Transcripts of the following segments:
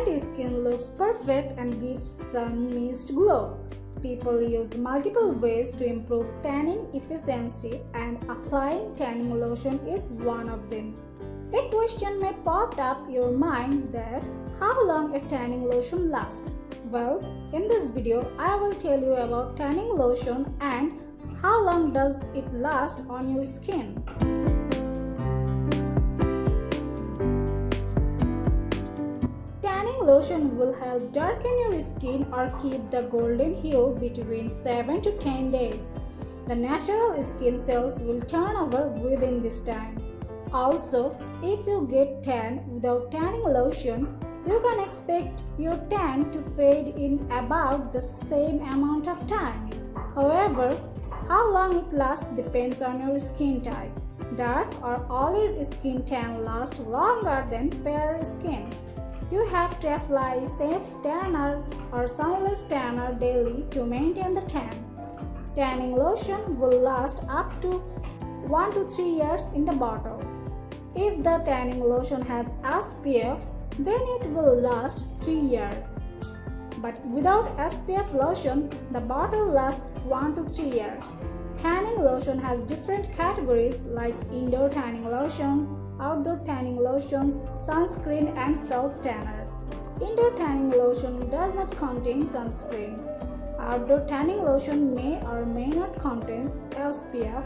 White skin looks perfect and gives sun-mist glow. People use multiple ways to improve tanning efficiency, and applying tanning lotion is one of them. A question may pop up your mind that how long a tanning lotion lasts. Well, in this video, I will tell you about tanning lotion and how long does it last on your skin. Tanning lotion will help darken your skin or keep the golden hue between 7 to 10 days. The natural skin cells will turn over within this time. Also, if you get tan without tanning lotion, you can expect your tan to fade in about the same amount of time. However, how long it lasts depends on your skin type. Dark or olive skin tan lasts longer than fair skin. You have to apply safe tanner or sunless tanner daily to maintain the tan. Tanning lotion will last up to 1 to 3 years in the bottle. If the tanning lotion has SPF, then it will last 3 years. But without SPF lotion, the bottle lasts 1 to 3 years. Tanning lotion has different categories like indoor tanning lotions, outdoor tanning lotions, sunscreen, and self-tanner. Indoor tanning lotion does not contain sunscreen. Outdoor tanning lotion may or may not contain SPF,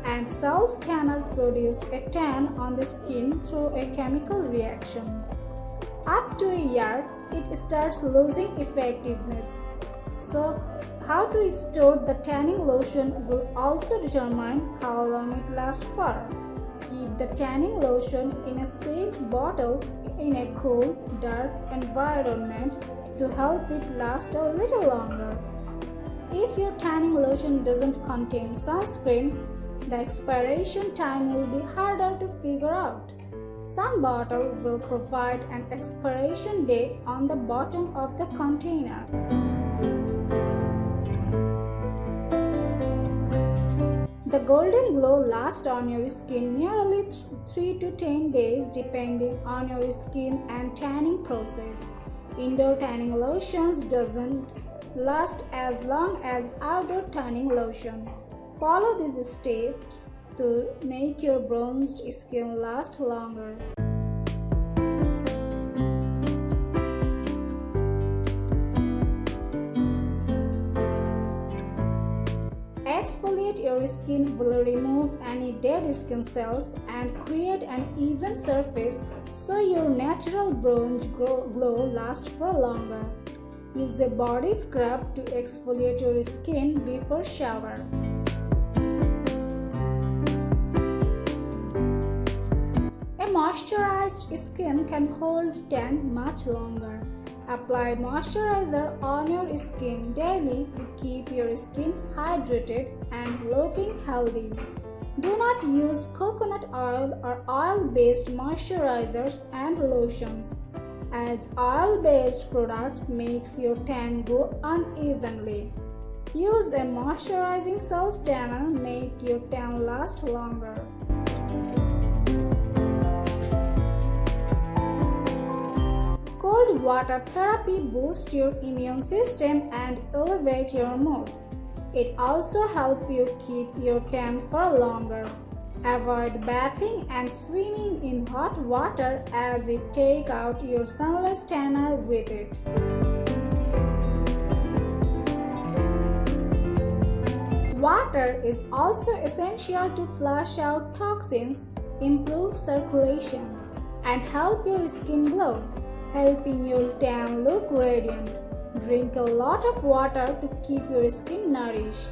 and self-tanner produce a tan on the skin through a chemical reaction. Up to a year, it starts losing effectiveness. So, how to store the tanning lotion will also determine how long it lasts for. Keep the tanning lotion in a sealed bottle in a cool, dark environment to help it last a little longer. If your tanning lotion doesn't contain sunscreen, the expiration time will be harder to figure out. Some bottles will provide an expiration date on the bottom of the container. The golden glow lasts on your skin nearly 3 to 10 days depending on your skin and tanning process. Indoor tanning lotions doesn't last as long as outdoor tanning lotion. Follow these steps to make your bronzed skin last longer. Exfoliate your skin will remove any dead skin cells and create an even surface so your natural bronze glow lasts for longer. Use a body scrub to exfoliate your skin before shower. A moisturized skin can hold tan much longer. Apply moisturizer on your skin daily to keep your skin hydrated and looking healthy. Do not use coconut oil or oil-based moisturizers and lotions, as oil-based products makes your tan go unevenly. Use a moisturizing self-tanner make your tan last longer. Cold water therapy boosts your immune system and elevates your mood. It also helps you keep your tan for longer. Avoid bathing and swimming in hot water as it takes out your sunless tanner with it. Water is also essential to flush out toxins, improve circulation, and help your skin glow, helping your tan look radiant. Drink a lot of water to keep your skin nourished.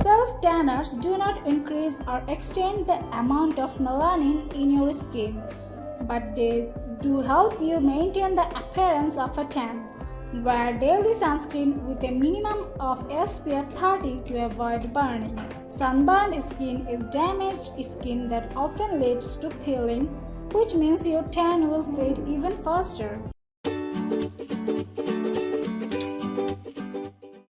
Self-tanners do not increase or extend the amount of melanin in your skin, but they do help you maintain the appearance of a tan. Wear daily sunscreen with a minimum of SPF 30 to avoid burning. Sunburned skin is damaged skin that often leads to peeling, which means your tan will fade even faster.